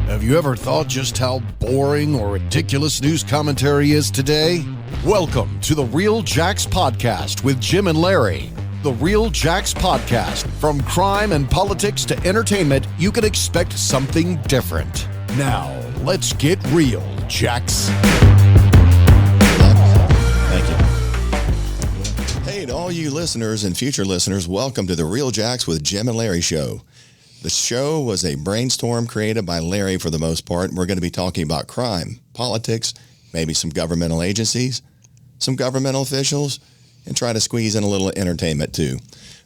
Have you ever thought just how boring or ridiculous news commentary is today? Welcome to the RealJax podcast with Jim and Larry. The RealJax podcast. From crime and politics to entertainment, you can expect something different. Now, let's get real, Jax. Thank you. Hey, to all you listeners and future listeners, welcome to the RealJax with Jim and Larry show. The show was a brainstorm created by Larry for the most part. We're going to be talking about crime, politics, maybe some governmental agencies, some governmental officials, and try to squeeze in a little entertainment too.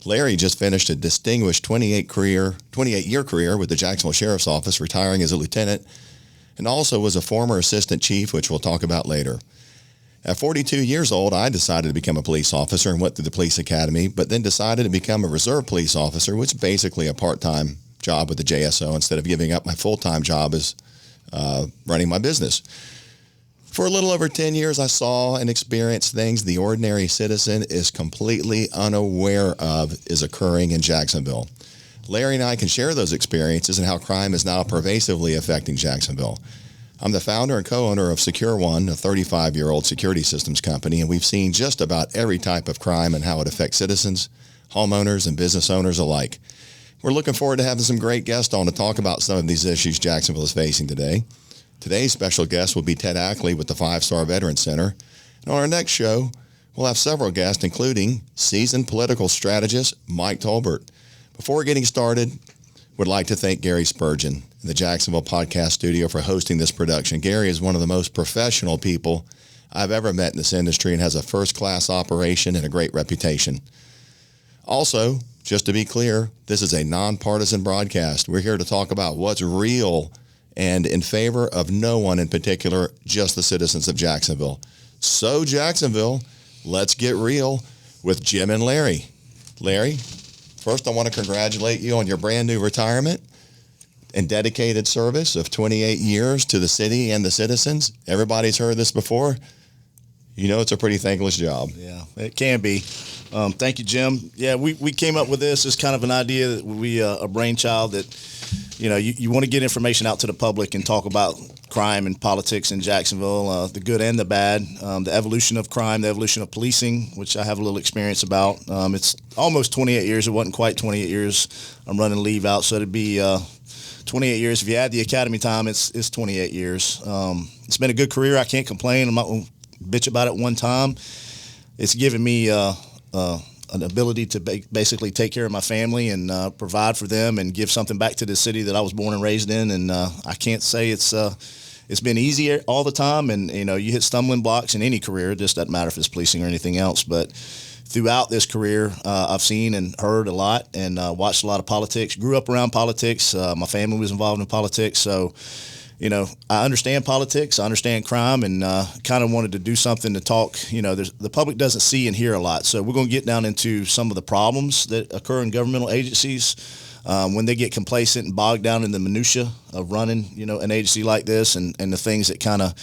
Larry just finished a distinguished 28-year career with the Jacksonville Sheriff's Office, retiring as a lieutenant, and also was a former assistant chief, which we'll talk about later. At 42 years old, I decided to become a police officer and went through the police academy, but then decided to become a reserve police officer, which is basically a part-time job with the JSO instead of giving up my full-time job as running my business. For a little over 10 years, I saw and experienced things the ordinary citizen is completely unaware of is occurring in Jacksonville. Larry and I can share those experiences and how crime is now pervasively affecting Jacksonville. I'm the founder and co-owner of Secure One, a 35-year-old security systems company, and we've seen just about every type of crime and how it affects citizens, homeowners, and business owners alike. We're looking forward to having some great guests on to talk about some of these issues Jacksonville is facing today. Today's special guest will be Ted Ackley with the 5-Star Veterans Center. And on our next show, we'll have several guests, including seasoned political strategist Mike Tolbert. Before getting started, would like to thank Gary Spurgeon in the Jacksonville Podcast Studio for hosting this production. Gary is one of the most professional people I've ever met in this industry and has a first-class operation and a great reputation. Also, just to be clear, this is a nonpartisan broadcast. We're here to talk about what's real and in favor of no one in particular, just the citizens of Jacksonville. So, Jacksonville, let's get real with Jim and Larry. Larry, first I want to congratulate you on your brand new retirement and dedicated service of 28 years to the city and the citizens. Everybody's heard this before. You know it's a pretty thankless job. Yeah, it can be. Thank you, Jim. Yeah, we came up with this as kind of an idea that a brainchild that, you want to get information out to the public and talk about crime and politics in Jacksonville, the good and the bad, the evolution of crime, the evolution of policing, which I have a little experience about. It's almost 28 years. It wasn't quite 28 years. I'm running leave out, so it'd be 28 years. If you add the academy time, it's 28 years. It's been a good career. I can't complain. I'm not going to bitch about it one time. It's given me an ability to basically take care of my family and provide for them and give something back to the city that I was born and raised in. And I can't say it's been easy all the time. And, you hit stumbling blocks in any career. It just doesn't matter if it's policing or anything else. But throughout this career, I've seen and heard a lot and watched a lot of politics, grew up around politics. My family was involved in politics. So, I understand politics, I understand crime, and kind of wanted to do something to talk. The public doesn't see and hear a lot. So we're going to get down into some of the problems that occur in governmental agencies when they get complacent and bogged down in the minutia of running, an agency like this and the things that kind of,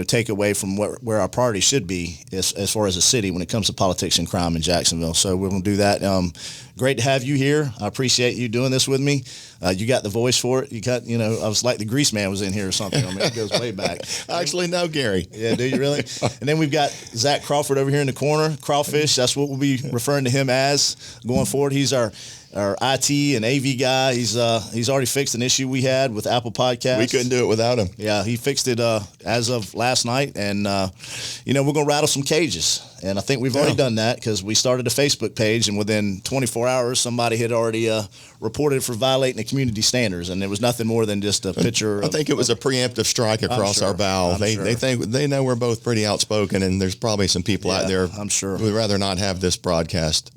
take away from where our priorities should be as far as a city when it comes to politics and crime in Jacksonville. So we're going to do that. Great to have you here. I appreciate you doing this with me. You got the voice for it. You got, I was like the grease man was in here or something. I mean, it goes way back. I actually know Gary. Yeah, do you really? And then we've got Zach Crawford over here in the corner, Crawfish. That's what we'll be referring to him as going forward. He's our IT and AV guy. He's already fixed an issue we had with Apple Podcasts. We couldn't do it without him. Yeah, he fixed it as of last night, and we're gonna rattle some cages. And I think we've already done that because we started a Facebook page, and within 24 hours, somebody had already reported for violating the community standards, and it was nothing more than just a picture. I think it was a preemptive strike across our bow. They know we're both pretty outspoken, and there's probably some people out there. I'm sure who'd rather not have this podcast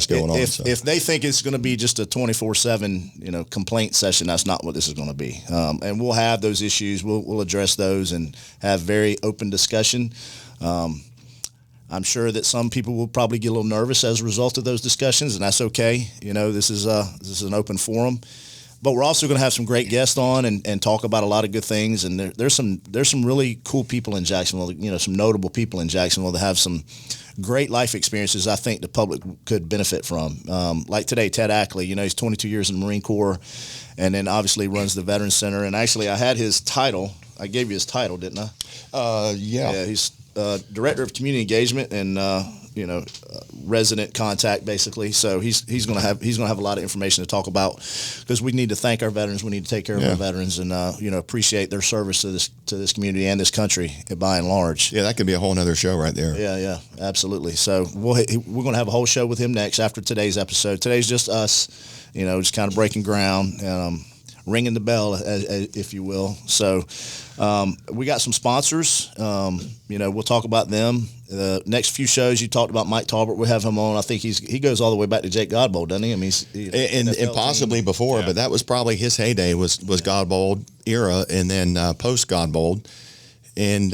going on. If they think it's going to be just a 24/7 complaint session, that's not what this is going to be. And we'll have those issues. We'll address those and have very open discussion. I'm sure that some people will probably get a little nervous as a result of those discussions, and that's okay. This is an open forum. But we're also going to have some great guests on and talk about a lot of good things. And there's some really cool people in Jacksonville, you know, some notable people in Jacksonville that have some great life experiences I think the public could benefit from. Like today, Ted Ackley, you know, he's 22 years in the Marine Corps and then obviously runs the Veterans Center. And actually I had his title. I gave you his title, didn't I? Yeah, he's Director of Community Engagement and resident contact basically. So he's going to have a lot of information to talk about because we need to thank our veterans. We need to take care of our veterans and appreciate their service to this community and this country by and large. Yeah, that could be a whole nother show right there. Yeah, absolutely. So we're going to have a whole show with him next after today's episode. Today's just us, just kind of breaking ground. Ringing the bell, if you will. So we got some sponsors. We'll talk about them. The next few shows, you talked about Mike Talbert. We'll have him on. I think he goes all the way back to Jake Godbold, doesn't he? I mean, and possibly team. Before, but that was probably his heyday was Godbold era, and then post Godbold, and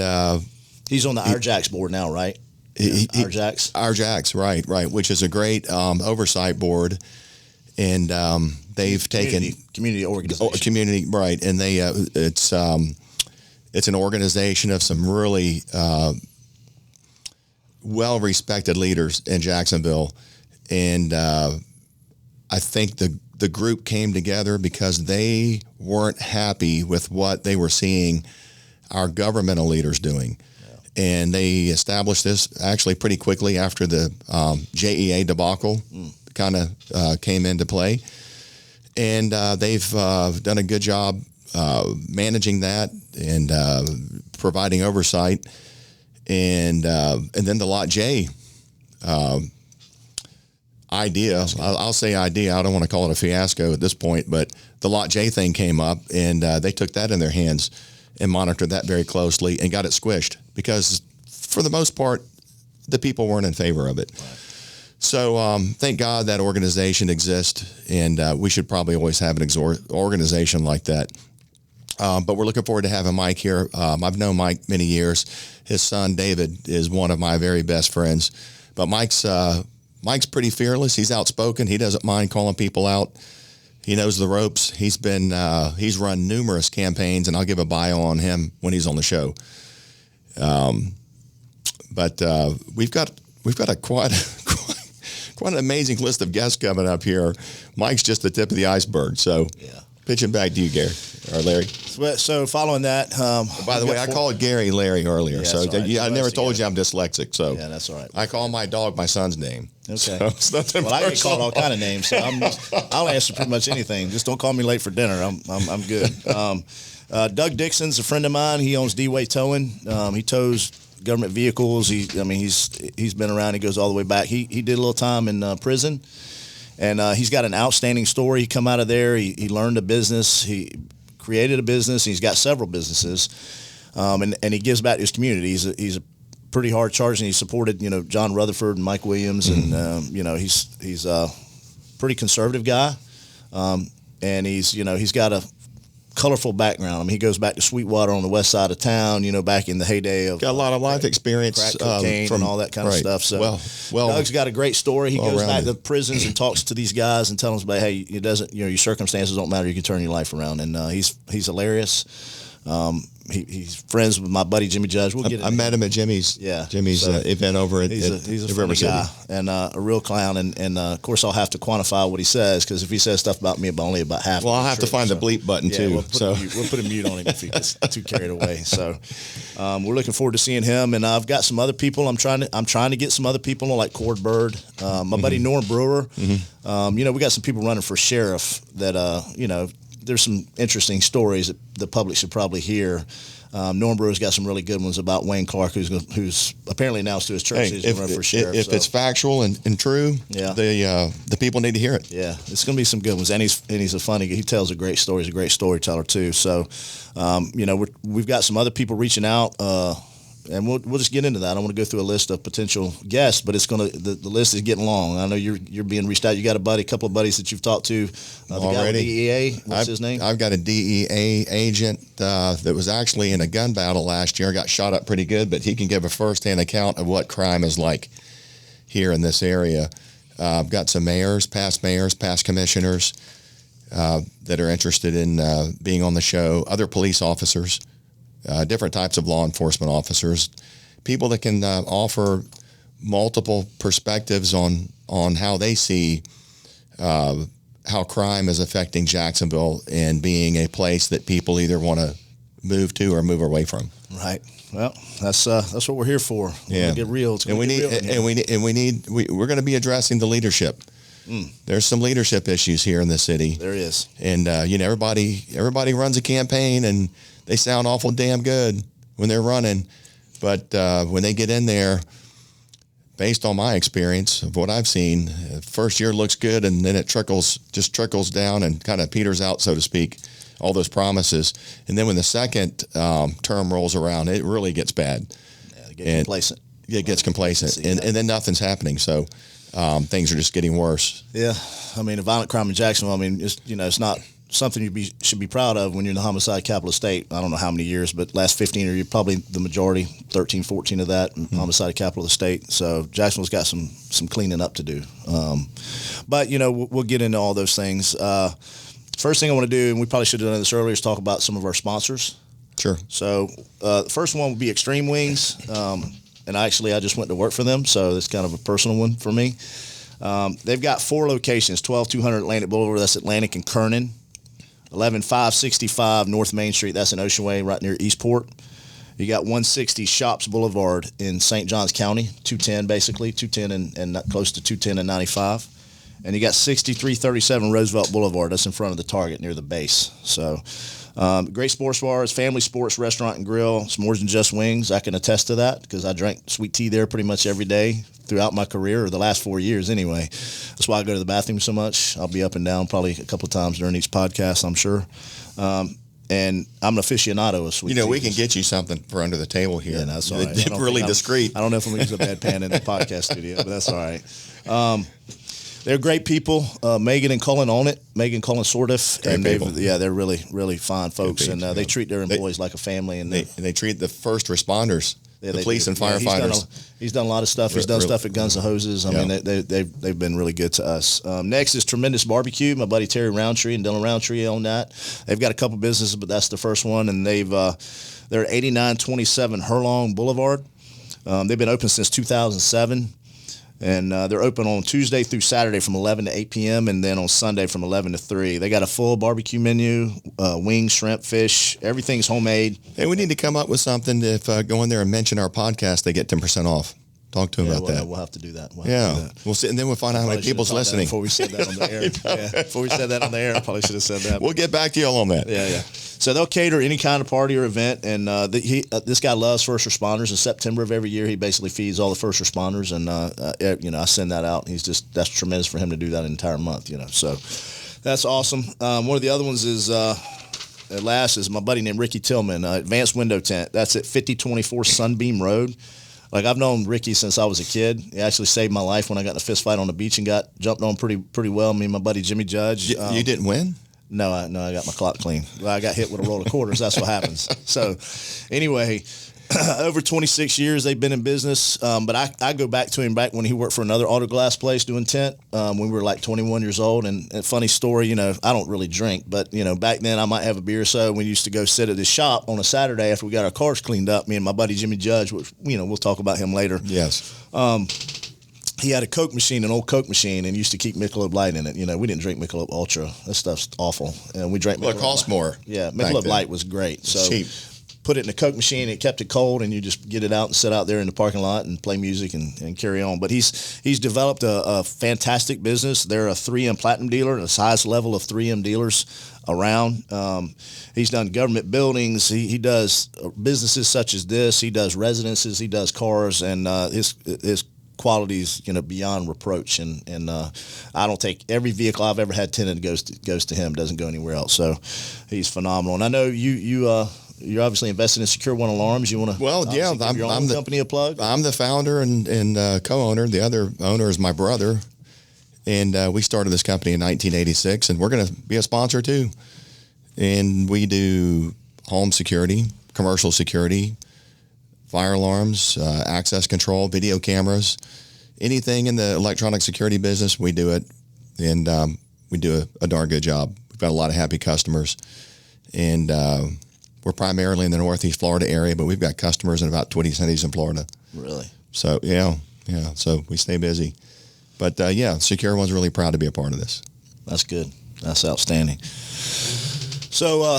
he's on the RealJax board now, right? RealJax, right, which is a great oversight board. And they've taken community organization. Community, right? And they it's an organization of some really well-respected leaders in Jacksonville, and I think the group came together because they weren't happy with what they were seeing our governmental leaders doing. And they established this actually pretty quickly after the JEA debacle kind of came into play. And they've done a good job managing that and providing oversight. And then the Lot J idea, I'll say idea, I don't want to call it a fiasco at this point, but the Lot J thing came up and they took that in their hands and monitored that very closely and got it squished because for the most part, the people weren't in favor of it. Right. So thank God that organization exists, and we should probably always have an organization like that. But we're looking forward to having Mike here. I've known Mike many years. His son, David, is one of my very best friends. But Mike's pretty fearless. He's outspoken. He doesn't mind calling people out. He knows the ropes. He's run numerous campaigns, and I'll give a bio on him when he's on the show. But we've got a quite an amazing list of guests coming up here. Mike's just the tip of the iceberg. So pitching back to you, Gary or Larry. So following that, by the way, I called Gary Larry earlier. So right. I never told you I'm dyslexic. So yeah, that's all right. I call my dog my son's name. Okay. So well, I get called all kind of names, so I'll answer pretty much anything. Just don't call me late for dinner. I'm good. Doug Dixon's a friend of mine. He owns D-Way Towing. He tows government vehicles. He's been around. He goes all the way back. He did a little time in prison, and he's got an outstanding story. He come out of there. He learned a business. He created a business. He's got several businesses, and he gives back to his community. He's a pretty hard charge, and he supported John Rutherford and Mike Williams, and he's a pretty conservative guy, and he's got a colorful background. I mean, he goes back to Sweetwater on the west side of town, back in the heyday of got a lot of life experience, crack cocaine and all that kind of stuff. So well, Doug's got a great story. He goes back to prisons and talks to these guys and tells them about, hey, it doesn't, your circumstances don't matter. You can turn your life around. And he's hilarious. He's friends with my buddy Jimmy Judge. I met him at Jimmy's event over at he's a River funny guy City. And a real clown. And of course, I'll have to quantify what he says because if he says stuff about me, only about half. Well, I'll have to find the bleep button too. We'll put a mute on him if he gets too carried away. So we're looking forward to seeing him. And I've got some other people. I'm trying to get some other people like Cord Bird, my buddy Norm Brewer. We got some people running for sheriff that there's some interesting stories that the public should probably hear. Norm Brewer's got some really good ones about Wayne Clark, who's apparently announced to his church he's going to run for sheriff. If it's factual and true, the people need to hear it. Yeah, it's going to be some good ones. And he's a funny. He tells a great story. He's a great storyteller too. So, we've got some other people reaching out. And we'll just get into that. I don't want to go through a list of potential guests, but the list is getting long. I know you're being reached out. You got a couple of buddies that you've talked to. The guy with DEA, what's his name? I've got a DEA agent that was actually in a gun battle last year. Got shot up pretty good, but he can give a firsthand account of what crime is like here in this area. I've got some past mayors, past commissioners. that are interested in being on the show, other police officers, different types of law enforcement officers, people that can offer multiple perspectives on how they see how crime is affecting Jacksonville and being a place that people either want to move to or move away from. Right. Well, that's what we're here for. We're get real. We're going to be addressing the leadership. There's some leadership issues here in the city. There is. And everybody runs a campaign and they sound awful damn good when they're running, but when they get in there, based on my experience of what I've seen, first year looks good and then it trickles down and kind of peters out, so to speak, all those promises. And then when the second term rolls around, it really gets bad. Yeah, they get complacent. It gets complacent, and then nothing's happening. So things are just getting worse. Yeah, I mean, the violent crime in Jacksonville, I mean, it's not something you should be proud of when you're in the homicide capital of the state. I don't know how many years, but last 15 years, probably the majority, 13, 14 of that, homicide capital of the state. So Jacksonville's got some cleaning up to do. But, we'll get into all those things. First thing I want to do, and we probably should have done this earlier, is talk about some of our sponsors. Sure. So the first one would be Extreme Wings. And I just went to work for them, so it's kind of a personal one for me. They've got 4 locations: 12200 Atlantic Boulevard, that's Atlantic and Kernan; 11565 North Main Street, that's in Ocean Way, right near Eastport. You got 160 Shops Boulevard in St. Johns County, 210 basically, 210 and close to 210 and 95. And you got 6337 Roosevelt Boulevard, that's in front of the Target near the base. So great sports bars, family sports restaurant and grill. It's more than just wings. I can attest to that because I drank sweet tea there pretty much every day throughout my career, or the last 4 years anyway. That's why I go to the bathroom so much. I'll be up and down probably a couple of times during each podcast, I'm sure. And I'm an aficionado of sweet tea. We can get you something for under the table here. Yeah, that's all right. Really discreet. I don't know if I'm going to use a bad pan in the podcast studio, but that's all right. They're great people. Megan and Cullen own it. Megan Cullen Sordiff, and they're really, really fine folks, and they treat their employees like a family. And they treat the first responders, the police and firefighters. He's done a lot of stuff. He's done stuff at Guns and Hoses. I mean, they've been really good to us. Next is Tremendous Barbecue. My buddy Terry Roundtree and Dylan Roundtree own that. They've got a couple businesses, but that's the first one, and they're at 8927 Hurlong Boulevard. They've been open since 2007. And they're open on Tuesday through Saturday from 11 to 8 p.m. and then on Sunday from 11 to 3. They got a full barbecue menu, wings, shrimp, fish. Everything's homemade. Hey, we need to come up with something. If go in there and mention our podcast, they get 10% off. Talk to them about that. We'll have to do that. We'll see, and then we'll find out how many people's listening. Before we said that on the air. Before we said that on the air, I probably should have said that. We'll get back to you all on that. Yeah. So they'll cater any kind of party or event, and this guy loves first responders. In September of every year, he basically feeds all the first responders, and I send that out. That's tremendous for him to do that an entire month. So that's awesome. One of the other ones is at last is my buddy named Ricky Tillman, Advanced Window Tent. That's at 5024 Sunbeam Road. Like, I've known Ricky since I was a kid. He actually saved my life when I got in a fist fight on the beach and got jumped on pretty well. Me and my buddy Jimmy Judge. You didn't win? No, I got my clock clean. I got hit with a roll of quarters. That's what happens. So, anyway, over 26 years they've been in business. But I go back to him back when he worked for another auto glass place doing tent when we were like 21 years old. And a funny story, I don't really drink, but, back then I might have a beer or so. We used to go sit at his shop on a Saturday after we got our cars cleaned up, me and my buddy Jimmy Judge, which, we'll talk about him later. Yes. He had an old Coke machine, and used to keep Michelob Light in it. We didn't drink Michelob Ultra. That stuff's awful. And we drank Michelob It cost more. Yeah, Michelob Light was great. So cheap. Put it in the Coke machine, it kept it cold, and you just get it out and sit out there in the parking lot and play music and carry on. But he's developed a fantastic business. They're a 3M Platinum dealer, the highest level of 3M dealers around. He's done government buildings. He does businesses such as this. He does residences. He does cars, and his qualities, beyond reproach. And I don't take every vehicle I've ever had tinted goes to him. Doesn't go anywhere else. So he's phenomenal. And I know you're obviously invested in Secure One Alarms. You want to? Well, yeah, I'm the company a plug. I'm the founder and co-owner. The other owner is my brother, and we started this company in 1986, and we're going to be a sponsor too. And we do home security, commercial security, fire alarms, access control, video cameras, anything in the electronic security business, we do it, and we do a darn good job. We've got a lot of happy customers, and we're primarily in the Northeast Florida area, but we've got customers in about 20 cities in Florida. Really? So, yeah. So we stay busy. But, Secure One's really proud to be a part of this. That's good. That's outstanding. So,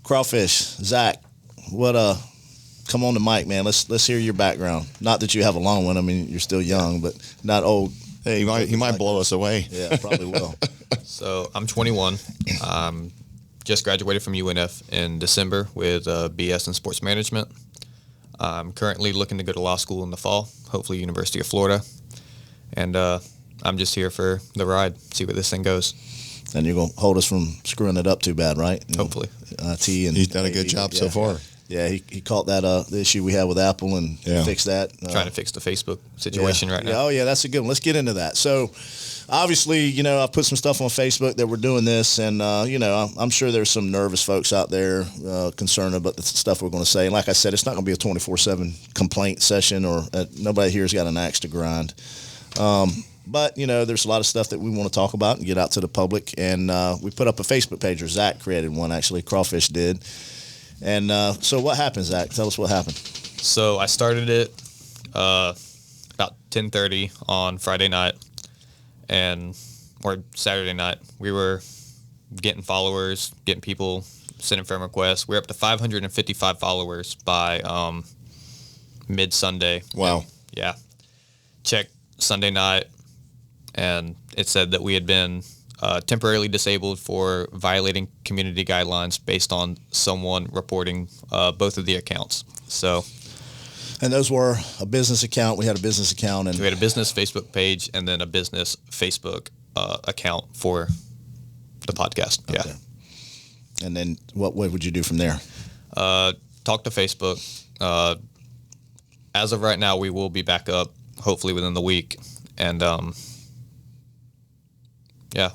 Crawfish, Zach, come on the mic, man. Let's hear your background. Not that you have a long one. I mean, you're still young, but not old. Hey, he might blow us away. Yeah, probably will. So I'm 21. Just graduated from UNF in December with a BS in sports management. I'm currently looking to go to law school in the fall, hopefully University of Florida. And I'm just here for the ride, see where this thing goes. And you're going to hold us from screwing it up too bad, right? And hopefully. IT and he's done a good job so far. Yeah, he caught that the issue we had with Apple and fixed that. Trying to fix the Facebook situation right now. Yeah, oh, yeah, that's a good one. Let's get into that. So, obviously, I've put some stuff on Facebook that we're doing this, and, I'm sure there's some nervous folks out there concerned about the stuff we're going to say. And like I said, it's not going to be a 24/7 complaint session, or nobody here's got an axe to grind. But, there's a lot of stuff that we want to talk about and get out to the public. And we put up a Facebook page, or Zach created one, actually. Crawfish did. And so what happened, Zach? Tell us what happened. So I started it about 10:30 on Friday night or Saturday night. We were getting followers, getting people sending friend requests. We're up to 555 followers by mid-Sunday. Wow. Yeah. Check Sunday night, and it said that we had been temporarily disabled for violating community guidelines based on someone reporting both of the accounts. So, and those were a business account. We had a business account, and we had a business Facebook page, and then a business Facebook account for the podcast. Okay. Yeah. And then what would you do from there? Talk to Facebook. As of right now, we will be back up hopefully within the week, and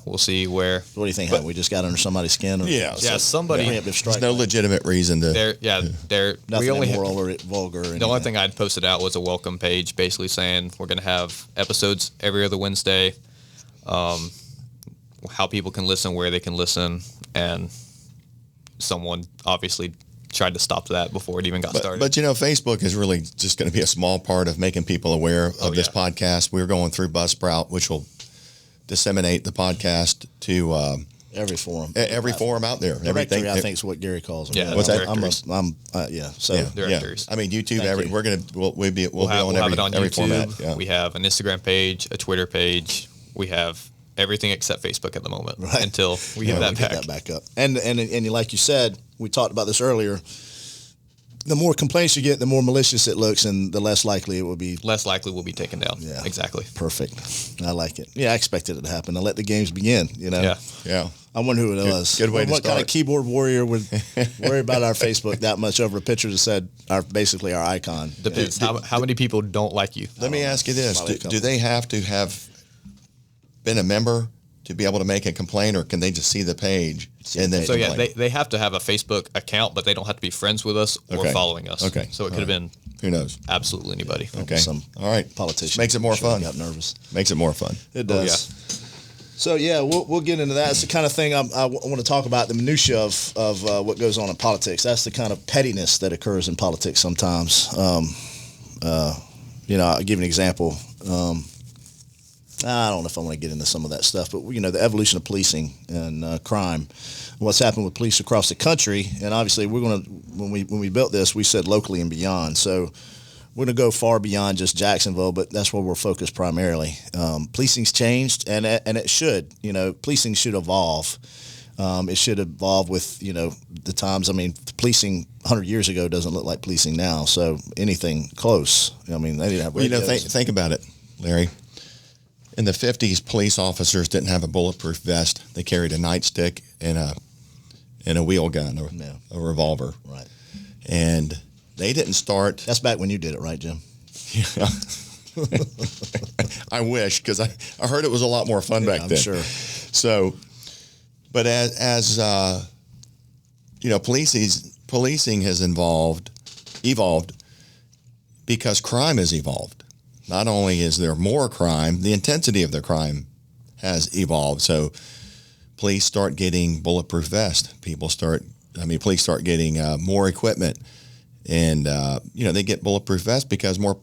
we'll see where. What do you think? We just got under somebody's skin? Or somebody. There's no legitimate reason to. Nothing immoral or vulgar. Or the only thing I'd posted out was a welcome page, basically saying we're going to have episodes every other Wednesday. How people can listen, where they can listen, and someone obviously tried to stop that before it even got started. But Facebook is really just going to be a small part of making people aware of this podcast. We're going through Buzzsprout, which will disseminate the podcast to every forum, out there. Everything, I think, is what Gary calls them. Yeah, what's that? Directories. I mean, YouTube. We'll be on every YouTube. format. Yeah. We have an Instagram page, a Twitter page. We have everything except Facebook at the moment, until we get that back up. And like you said, we talked about this earlier. The more complaints you get, the more malicious it looks, and the less likely it will be. Less likely we'll be taken down. Yeah, exactly. Perfect. I like it. Yeah, I expected it to happen. I let the games begin. Yeah. I wonder who it was. Good way to start. What kind of keyboard warrior would worry about our Facebook that much over a picture that said basically our icon? Depends. How many people don't like you? Let me ask you this: do they have to have been a member to be able to make a complaint, or can they just see the page and then complain? They have to have a Facebook account, but they don't have to be friends with us or following us. Okay. So it could have been who knows? Absolutely anybody. Okay. All right. Politician. Makes it more fun. Got nervous. Makes it more fun. It does. So we'll get into that. It's the kind of thing I want to talk about, the minutia of what goes on in politics. That's the kind of pettiness that occurs in politics sometimes. I'll give an example. I don't know if I want to get into some of that stuff, but the evolution of policing and crime, what's happened with police across the country, and obviously we're going to when we built this, we said locally and beyond. So we're going to go far beyond just Jacksonville, but that's where we're focused primarily. Policing's changed, and it should. Policing should evolve. It should evolve with the times. I mean, policing 100 years ago doesn't look like policing now. So anything close. I mean, they didn't have radios. Think about it, Larry. In the 50s, police officers didn't have a bulletproof vest. They carried a nightstick and a wheel gun or a revolver. Right. And they didn't start. That's back when you did it, right, Jim? Yeah. I wish, because I heard it was a lot more fun back then. I'm sure. So, but as policing has evolved because crime has evolved. Not only is there more crime, the intensity of the crime has evolved. So police start getting bulletproof vests. Police start getting more equipment, and they get bulletproof vests because more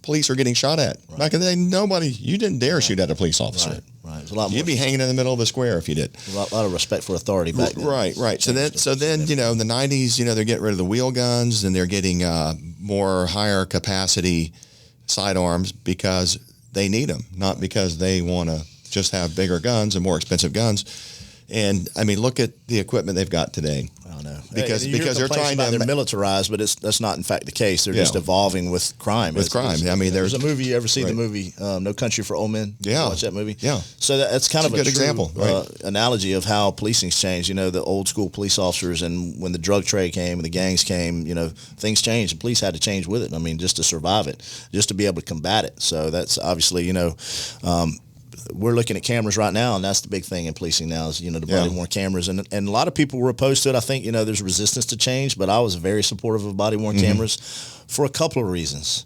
police are getting shot at. Right. Back in the day, you didn't dare shoot at a police officer. Right. It's a lot more. You'd be hanging in the middle of the square if you did. A lot of respect for authority back then. Right. So then, in the 90s, they're getting rid of the wheel guns, and they're getting more higher capacity sidearms because they need them, not because they want to just have bigger guns and more expensive guns. And look at the equipment they've got today. I don't know because they're trying to. They're militarized, but that's not in fact the case. They're just evolving with crime. There's a movie. You ever see the movie No Country for Old Men? Yeah, watch that movie. Yeah, so that's kind of a good example, analogy of how policing's changed. The old school police officers, and when the drug trade came and the gangs came, things changed. The police had to change with it. Just to survive it, just to be able to combat it. So that's obviously we're looking at cameras right now, and that's the big thing in policing now is, the body-worn cameras. And a lot of people were opposed to it. I think, there's resistance to change, but I was very supportive of body-worn cameras for a couple of reasons.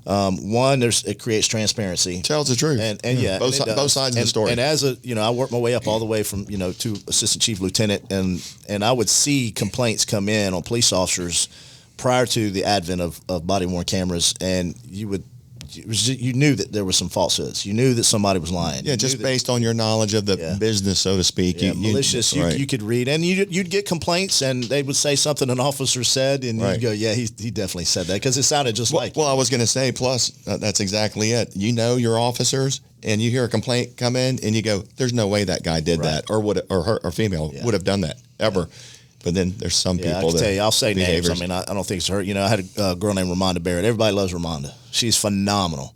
One, it creates transparency. Tells the truth. And both sides of the story. And as I worked my way up all the way from, to assistant chief lieutenant, and I would see complaints come in on police officers prior to the advent of body-worn cameras, and you knew that there were some falsehoods. You knew that somebody was lying. Yeah, just based on your knowledge of the business, so to speak. Yeah, malicious. You could read, and you'd get complaints, and they would say something an officer said, and you'd go, yeah, he definitely said that, because it sounded just like. Well, I was going to say, plus, that's exactly it. Your officers, and you hear a complaint come in, and you go, there's no way that guy did that, or female would have done that, ever. But then there's some people I can tell you, I'll say names. I don't think it's her. I had a girl named Ramonda Barrett. Everybody loves Ramonda. She's phenomenal.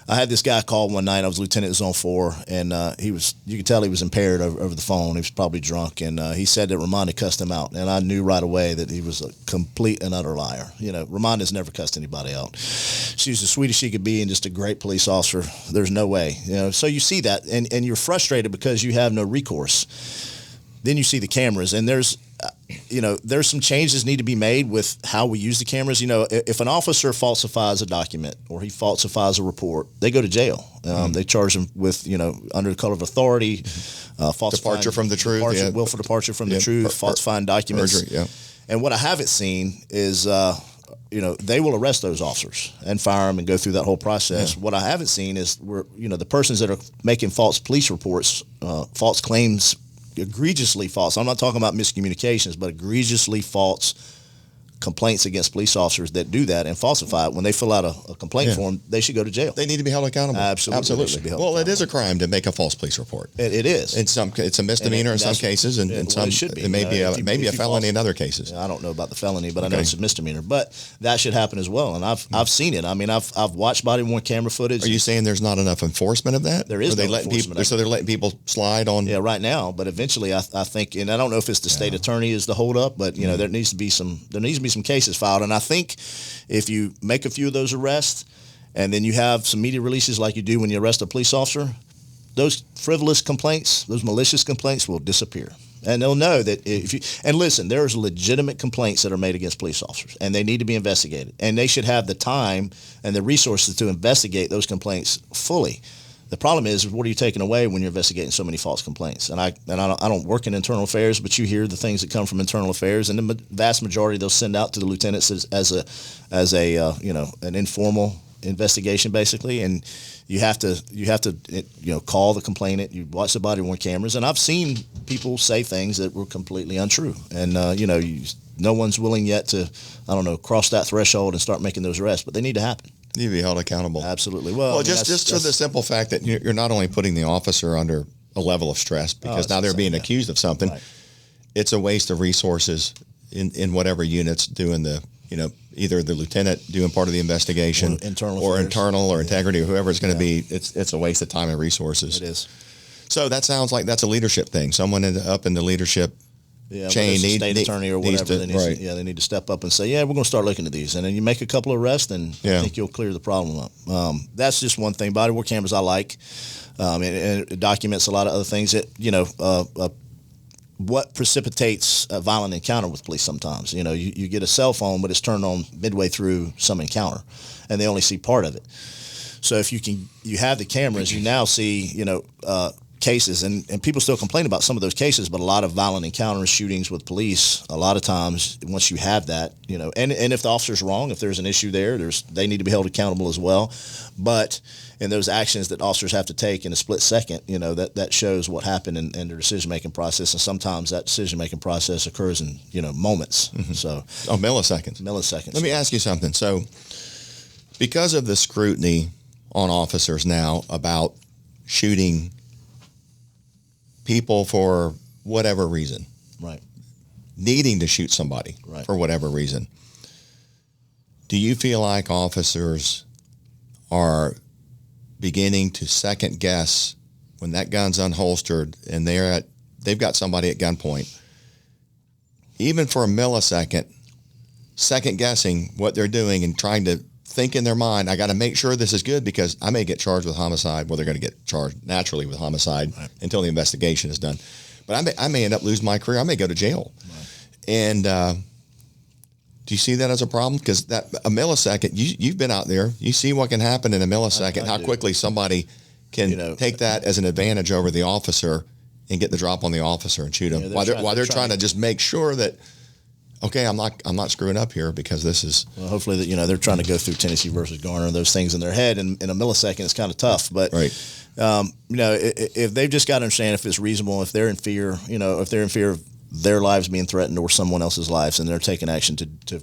I had this guy call one night. I was lieutenant in Zone 4, and you could tell he was impaired over the phone. He was probably drunk, and he said that Ramonda cussed him out. And I knew right away that he was a complete and utter liar. Ramonda's never cussed anybody out. She was the sweetest she could be and just a great police officer. There's no way. So you see that, and you're frustrated because you have no recourse. Then you see the cameras, and there's some changes need to be made with how we use the cameras. If an officer falsifies a document or he falsifies a report, they go to jail. They charge them with, under the color of authority, departure from the truth, willful departure from the truth, falsifying documents. Perjury, yeah. And what I haven't seen is, they will arrest those officers and fire them and go through that whole process. Yeah. What I haven't seen is the persons that are making false police reports, false claims, egregiously false. I'm not talking about miscommunications, but egregiously false complaints against police officers that do that and falsify it. When they fill out a complaint form, they should go to jail. They need to be held accountable. Absolutely. Well, it is a crime to make a false police report. It is. It's a misdemeanor in some cases, and it should be. It may be a felony in other cases. I don't know about the felony, but I know it's a misdemeanor. But that should happen as well, and I've seen it. I've watched body-worn camera footage. Are you saying there's not enough enforcement of that? There is no enforcement. So they're letting people slide on? Yeah, right now. But eventually, I think, and I don't know if it's the state attorney is the holdup, but there needs to be some cases filed. And I think if you make a few of those arrests and then you have some media releases like you do when you arrest a police officer, those frivolous complaints, those malicious complaints will disappear. And they'll know that and listen, there's legitimate complaints that are made against police officers, and they need to be investigated. And they should have the time and the resources to investigate those complaints fully. The problem is, what are you taking away when you're investigating so many false complaints? And I don't work in internal affairs, but you hear the things that come from internal affairs, and the vast majority they'll send out to the lieutenants as an informal investigation, basically. And you have to call the complainant. You watch the body-worn cameras, and I've seen people say things that were completely untrue. And no one's willing yet to cross that threshold and start making those arrests, but they need to happen. Need to be held accountable. Absolutely. Well, just for the simple fact that you're not only putting the officer under a level of stress because now they're being accused of something. Right. It's a waste of resources in whatever unit's doing either the lieutenant doing part of the investigation or internal or integrity or whoever it's going to be. It's a waste of time and resources. It is. So that sounds like that's a leadership thing. Someone up in the leadership chain, state attorney or whatever, they need to step up and say, we're going to start looking at these, and then you make a couple of arrests, and I think you'll clear the problem up. That's just one thing. Body-worn cameras I like, and it documents a lot of other things that what precipitates a violent encounter with police. Sometimes you get a cell phone, but it's turned on midway through some encounter, and they only see part of it. So if you have the cameras, you now see cases, and people still complain about some of those cases, but a lot of violent encounters, shootings with police, a lot of times once you have that, and if the officer's wrong, if there's an issue there, they need to be held accountable as well. But in those actions that officers have to take in a split second, that shows what happened in their decision-making process, and sometimes that decision-making process occurs in, moments. Mm-hmm. So, milliseconds. Let me ask you something. So, because of the scrutiny on officers now about shooting people for whatever reason, right? Needing to shoot somebody for whatever reason. Do you feel like officers are beginning to second guess when that gun's unholstered and they've got somebody at gunpoint, even for a millisecond, second guessing what they're doing and trying to think in their mind, I got to make sure this is good because I may get charged with homicide. Well, they're going to get charged naturally with homicide until the investigation is done. But I may end up losing my career. I may go to jail. Right. And do you see that as a problem? Because a millisecond, you've been out there. You see what can happen in a millisecond, how quickly somebody can take that as an advantage over the officer and get the drop on the officer and shoot him. While they're trying to just make sure that, okay, I'm not screwing up here because this is. Well, hopefully that they're trying to go through Tennessee versus Garner, those things in their head, and in a millisecond it's kind of tough. But if they've just got to understand if it's reasonable, if they're in fear, if they're in fear of their lives being threatened or someone else's lives, and they're taking action to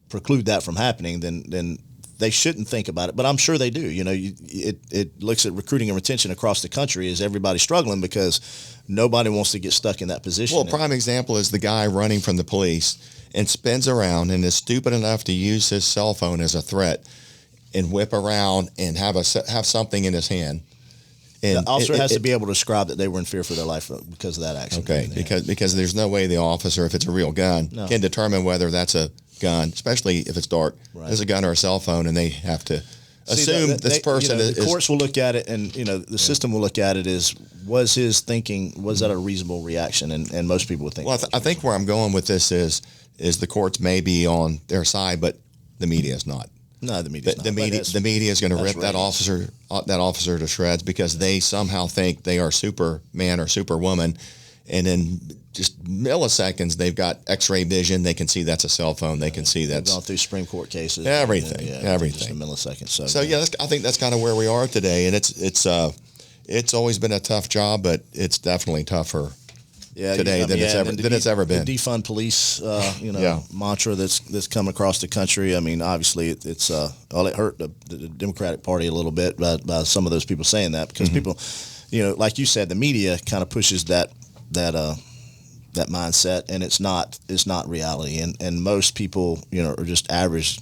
preclude that from happening, then they shouldn't think about it. But I'm sure they do. It looks at recruiting and retention across the country as everybody's struggling because nobody wants to get stuck in that position. Well, a prime example is the guy running from the police and spins around and is stupid enough to use his cell phone as a threat and whip around and have something in his hand. And the officer has to be able to describe that they were in fear for their life because of that action. Okay, because there's no way the officer, if it's a real gun, can determine whether that's a gun, especially if it's dark, as a gun or a cell phone, and they have to assume this person is. The courts will look at it, and the system will look at it as, was his thinking, was that a reasonable reaction? And most people would think. Well, I think where I'm going with this is the courts may be on their side, but the media is not. No, the media. The media is going to rip that officer to shreds because they somehow think they are Superman or Superwoman, and in just milliseconds they've got X-ray vision. They can see that's a cell phone. They can see that's gone through Supreme Court cases. Everything. Just a millisecond. So I think that's kind of where we are today, and it's always been a tough job, but it's definitely tougher. Today than it's ever been. The defund police, mantra that's come across the country. I mean, obviously it hurt the Democratic Party a little bit by some of those people saying that because people, like you said, the media kind of pushes that mindset, and it's not reality. And most people, are just average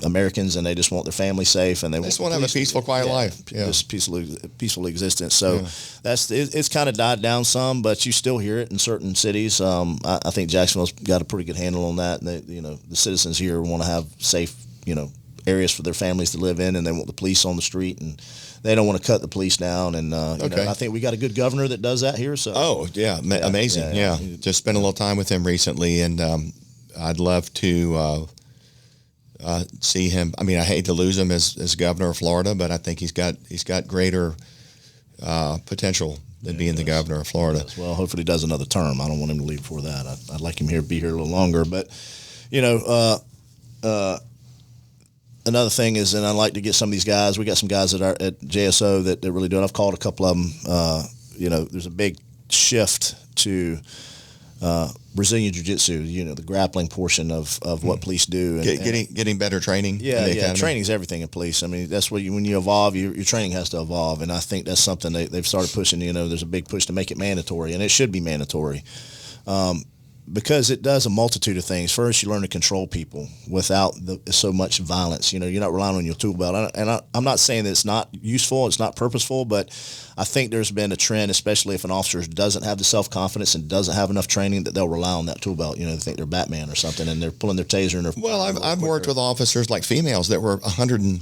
Americans, and they just want their family safe, and they just want to have a peaceful, quiet life. Just peaceful existence. So it's kind of died down some, but you still hear it in certain cities. I think Jacksonville's got a pretty good handle on that, and they, the citizens here want to have safe, areas for their families to live in, and they want the police on the street, and they don't want to cut the police down. And I think we got a good governor that does that here. So amazing. Just spent a little time with him recently, and I'd love to. See him. I mean, I hate to lose him as governor of Florida, but I think he's got greater potential than being the governor of Florida. Well, hopefully he does another term. I don't want him to leave before that. I'd like him be here a little longer. But another thing is, and I'd like to get some of these guys. We got some guys at JSO that really do it. I've called a couple of them. There's a big shift to Brazilian Jiu-Jitsu, the grappling portion of what police do. And getting better training. Training is everything in police. I mean, that's what when you evolve, your training has to evolve. And I think that's something they've started pushing. There's a big push to make it mandatory, and it should be mandatory. Because it does a multitude of things. First, you learn to control people without so much violence. You're not relying on your tool belt. And I'm not saying that it's not useful, it's not purposeful, but I think there's been a trend, especially if an officer doesn't have the self-confidence and doesn't have enough training, that they'll rely on that tool belt. They think they're Batman or something, and they're pulling their taser. And I've worked with officers like females that were 100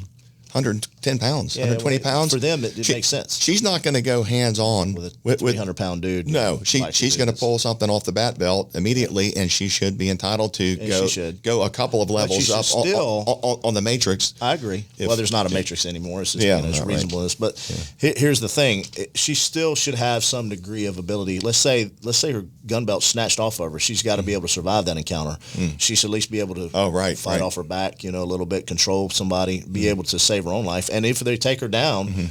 110 pounds, Yeah, 120 pounds. For them, it makes sense. She's not going to go hands-on with a 300-pound dude. No, she's going to pull something off the bat belt immediately, and she should be entitled to go a couple of levels up on the matrix. I agree. Well, there's not a matrix anymore. It's just it's reasonableness. Right. But here's the thing: she still should have some degree of ability. Let's say her gun belt snatched off of her. She's got to be able to survive that encounter. She should at least be able to fight off her back, a little bit, control somebody, be able to save her own life. And if they take her down,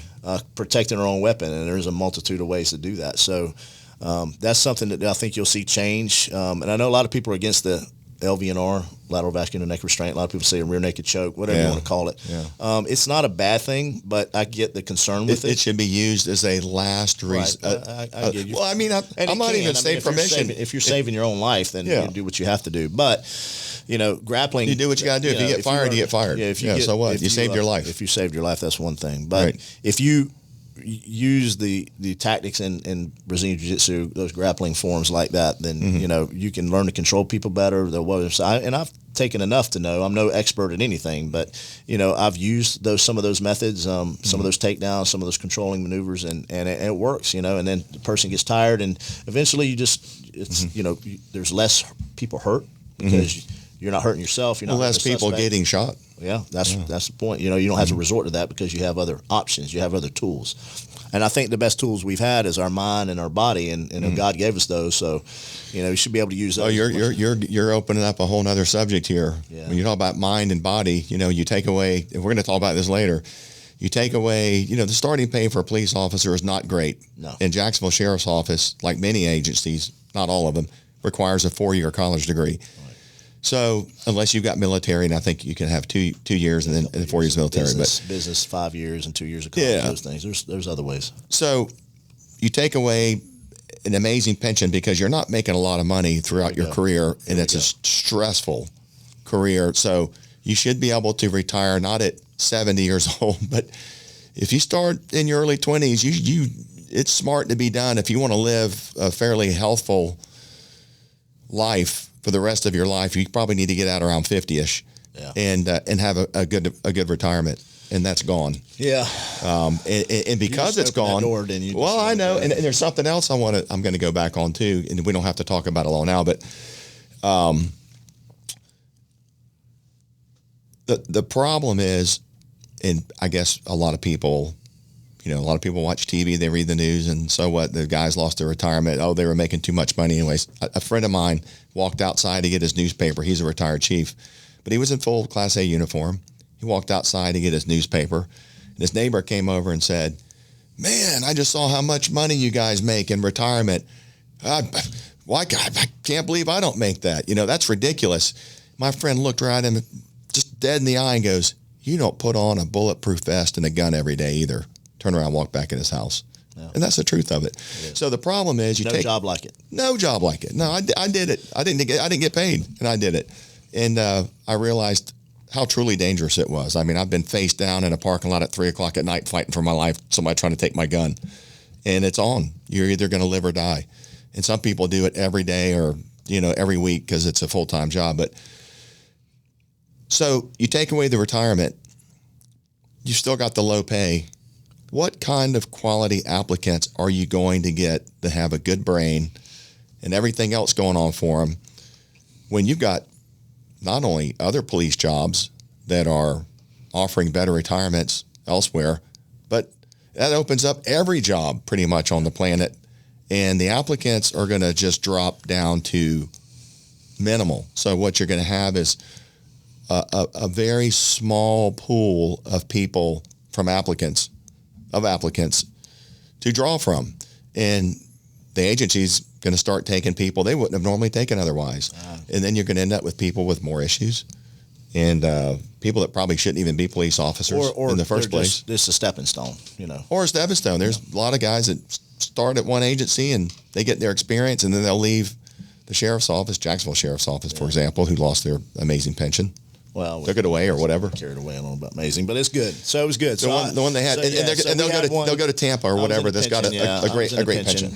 protecting her own weapon, and there's a multitude of ways to do that. So that's something that I think you'll see change. And I know a lot of people are against the LVNR, lateral vascular neck restraint. A lot of people say a rear naked choke, whatever you want to call it. Yeah. It's not a bad thing, but I get the concern with it. It should be used as a last resort. I get you. Well, I mean, I'm not even saying permission. If you're saving your own life, then you do what you have to do. But grappling. You do what you got to do. If you get fired, you get fired. Yeah, so what? You saved your life. If you saved your life, that's one thing. But if you use the tactics in Brazilian Jiu-Jitsu, those grappling forms like that, then you can learn to control people better. And I've taken enough to know. I'm no expert at anything, but I've used some of those methods, some of those takedowns, some of those controlling maneuvers, and it works. And then the person gets tired, and eventually there's less people hurt because you're not hurting yourself. You're not less people getting shot. Yeah, that's the point. You don't have to resort to that because you have other options. You have other tools. And I think the best tools we've had is our mind and our body, and God gave us those. So, you should be able to use those. Oh, you're opening up a whole other subject here. Yeah. When you talk about mind and body, you take away, and we're going to talk about this later, you take away, the starting pay for a police officer is not great. No. And Jacksonville Sheriff's Office, like many agencies, not all of them, requires a 4-year college degree. So unless you've got military, and I think you can have 2 years and then 4 years military, business 5 years and 2 years of college. Those things. There's other ways. So you take away an amazing pension because you're not making a lot of money throughout your career, and it's a stressful career. So you should be able to retire not at 70 years old, but if you start in your early 20s, it's smart to be done if you want to live a fairly healthful life. For the rest of your life, you probably need to get out around 50-ish, and have a good retirement, and that's gone. Yeah. And because it's gone, I know. And there's something else I'm going to go back on too, and we don't have to talk about it all now, but the problem is, and I guess a lot of people watch TV, they read the news, and so what? The guys lost their retirement. Oh, they were making too much money anyways. A friend of mine walked outside to get his newspaper. He's a retired chief, but he was in full Class A uniform. He walked outside to get his newspaper, and his neighbor came over and said, "Man, I just saw how much money you guys make in retirement. I can't believe I don't make that. That's ridiculous." My friend looked right at him, just dead in the eye, and goes, "You don't put on a bulletproof vest and a gun every day either." Turn around, walk back in his house. Yeah. And that's the truth of it. So the problem is no job like it. No job like it. No, I did it. I didn't get paid, and I did it. And I realized how truly dangerous it was. I mean, I've been face down in a parking lot at 3:00 at night fighting for my life, somebody trying to take my gun. And it's on. You're either going to live or die. And some people do it every day or, every week because it's a full-time job. But so you take away the retirement, you've still got the low pay. What kind of quality applicants are you going to get that have a good brain and everything else going on for them when you've got not only other police jobs that are offering better retirements elsewhere, but that opens up every job pretty much on the planet, and the applicants are going to just drop down to minimal. So what you're going to have is a very small pool of people applicants to draw from. And the agency's going to start taking people they wouldn't have normally taken otherwise. And then you're going to end up with people with more issues and people that probably shouldn't even be police officers in the first place. It's a stepping stone, Or a stepping stone. There's a lot of guys that start at one agency and they get their experience and then they'll leave the sheriff's office, Jacksonville Sheriff's Office, for example, who lost their amazing pension. Well, took it away or whatever. Carried away a little bit, amazing, but it's good. So it was good. The one they had, they'll go to Tampa or whatever. That's got a great pension.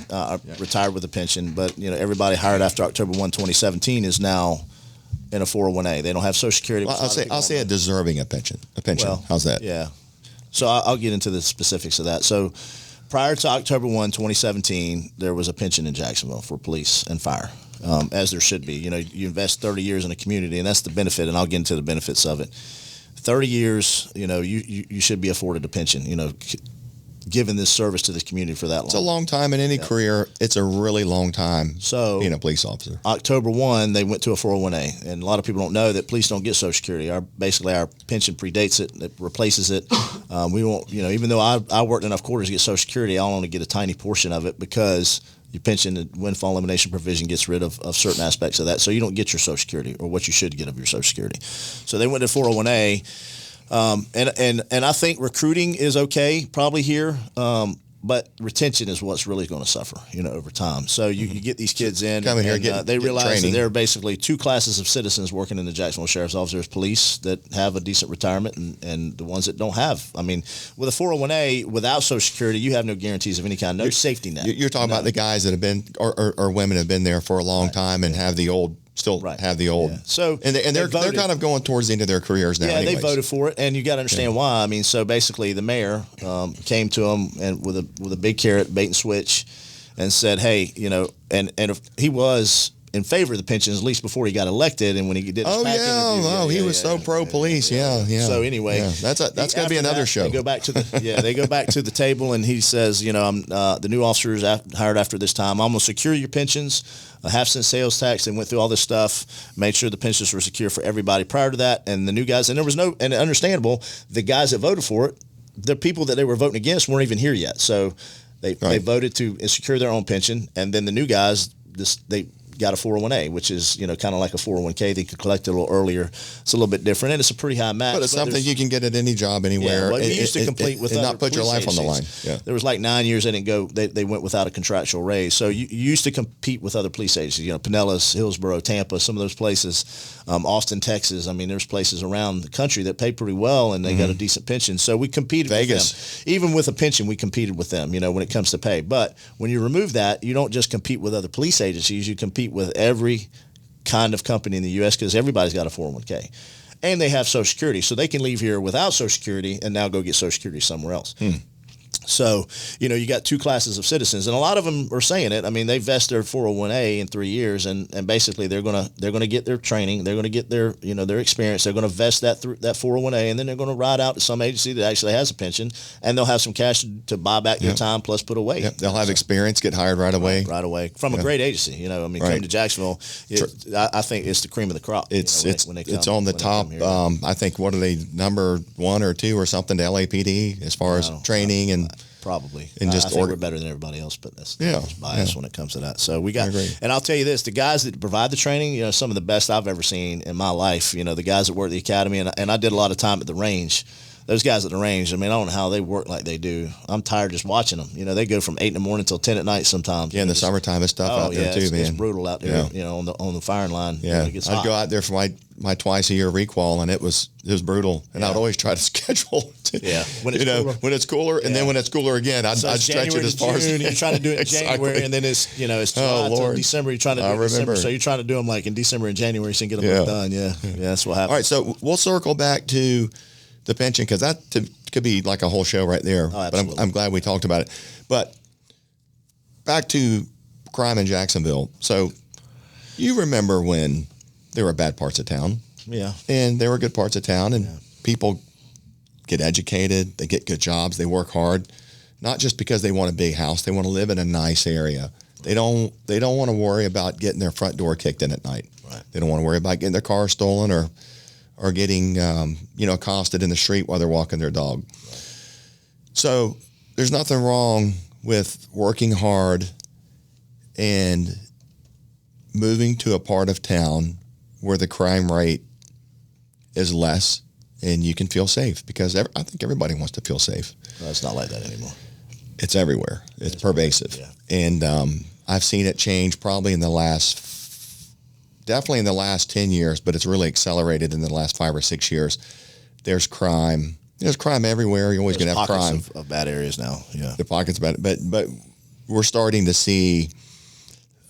Retired with a pension, but everybody hired after October 1, 2017 is now in a 401A. They don't have Social Security. Well, I'll say a deserving a pension. Well, how's that? Yeah. So I'll get into the specifics of that. So prior to October 1, 2017, there was a pension in Jacksonville for police and fire, as there should be. You know, you invest 30 years in a community, and that's the benefit, and I'll get into the benefits of it. 30 years, you know, you should be afforded a pension, you know, given this service to this community for that long. It's a long time in any career. It's a really long time being a police officer. October 1, they went to a 401A, and a lot of people don't know that police don't get Social Security. Basically, our pension predates it. It replaces it. We won't, you know, even though I worked enough quarters to get Social Security, I'll only get a tiny portion of it because your pension and windfall elimination provision gets rid of certain aspects of that. So you don't get your Social Security or what you should get of your Social Security. So they went to 401A. And I think recruiting is okay probably here, but retention is what's really going to suffer, you know, over time. So you get these kids in, they realize that there are basically two classes of citizens working in the Jacksonville Sheriff's Office. There's police that have a decent retirement and the ones that don't have. I mean, with a 401A, without Social Security, you have no guarantees of any kind, no safety net. You're talking about the guys that have been, or women have been there for a long time and have the old. Have the old. Yeah. So and they're kind of going towards the end of their careers now. Yeah, anyways. they voted for it, and you got to understand why. I mean, so basically, the mayor came to him and with a big carrot, bait and switch, and said, "Hey, you know," and if he was in favor of the pensions, at least before he got elected, and when he did his he was so pro police. Yeah. So anyway, that's going to be another show. They go back to the table, and he says, you know, I'm the new officers hired after this time. I'm going to secure your pensions, a half-cent sales tax, and went through all this stuff, made sure the pensions were secure for everybody prior to that, and the new guys, and there was and understandable, the guys that voted for it, the people that they were voting against weren't even here yet, so they voted to secure their own pension, and then the new guys, they got a 401A, which is, you know, kind of like a 401k. They could collect it a little earlier. It's a little bit different, and it's a pretty high match. But it's something you can get at any job anywhere. Yeah, well, you used to compete with and not put your life on the line. Yeah. There was like 9 years they didn't go. They went without a contractual raise. So you used to compete with other police agencies. You know, Pinellas, Hillsborough, Tampa, some of those places. Austin, Texas. I mean, there's places around the country that pay pretty well, and they got a decent pension. So we competed with them. Even with a pension, we competed with them, you know, when it comes to pay. But when you remove that, you don't just compete with other police agencies. You compete with every kind of company in the U.S. because everybody's got a 401k. And they have Social Security. So they can leave here without Social Security and now go get Social Security somewhere else. So, you know, you got two classes of citizens, and a lot of them are saying it. I mean, they vest their 401A in 3 years, and basically they're gonna get their training, they're gonna get their, you know, their experience, they're gonna vest that 401A, and then they're gonna ride out to some agency that actually has a pension, and they'll have some cash to buy back their time plus put away. Yep. They'll have experience, get hired right away. Right away from a great agency. You know, I mean, coming to Jacksonville, I think it's the cream of the crop. It's on the top. I think what are they, number 1 or 2 or something to LAPD as far as training and. Probably. And I think we're better than everybody else, but that's bias when it comes to that. So we got, and I'll tell you this, the guys that provide the training, you know, some of the best I've ever seen in my life, you know, the guys that work at the academy, and I did a lot of time at the range. Those guys at the range, I mean, I don't know how they work like they do. I'm tired just watching them. You know, they go from 8 in the morning till 10 at night sometimes. Yeah, in the summertime, it's tough out there too, man. It's brutal out there, you know, on the firing line. Yeah, you know, I'd go out there for my twice a year recall, and it was brutal. And I'd always try to schedule. When it's when it's cooler, and then when it's cooler again, I'd stretch it as far as you're trying to do it in January, and then it's July to December. You're trying to do it in December, so you're trying to do them like in December and January, so you can get them done. Yeah, that's what happens. All right, so we'll circle back to the pension because that could be like a whole show right there. Oh, but I'm glad we talked about it. But back to crime in Jacksonville. So you remember when there were bad parts of town. Yeah. And there were good parts of town, and people get educated, they get good jobs, they work hard, not just because they want a big house, they want to live in a nice area. They don't want to worry about getting their front door kicked in at night. Right. They don't want to worry about getting their car stolen or getting accosted in the street while they're walking their dog. Right. So there's nothing wrong with working hard and moving to a part of town where the crime rate is less and you can feel safe, because I think everybody wants to feel safe. No, it's not like that anymore. It's everywhere. It's pervasive. Yeah. And I've seen it change probably definitely in the last 10 years, but it's really accelerated in the last 5 or 6 years. There's crime. There's crime everywhere. You're always going to have crime. Of bad areas now. Yeah. The pockets of bad, but we're starting to see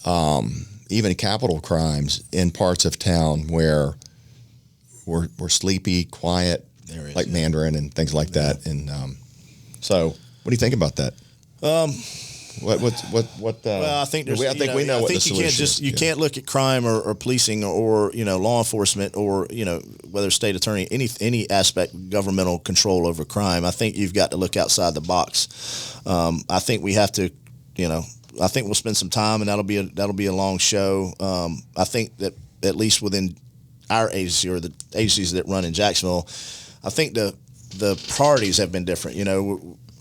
even capital crimes in parts of town where we're sleepy, quiet, There is, like Mandarin and things like that. And so, what do you think about that? What? Well, I think there's. I think we know what the solution is. You can't look at crime or policing or law enforcement or whether state attorney any aspect governmental control over crime. I think you've got to look outside the box. I think we have to. I think we'll spend some time, and that'll be a long show. I think that at least within our agency or the agencies that run in Jacksonville, I think the priorities have been different.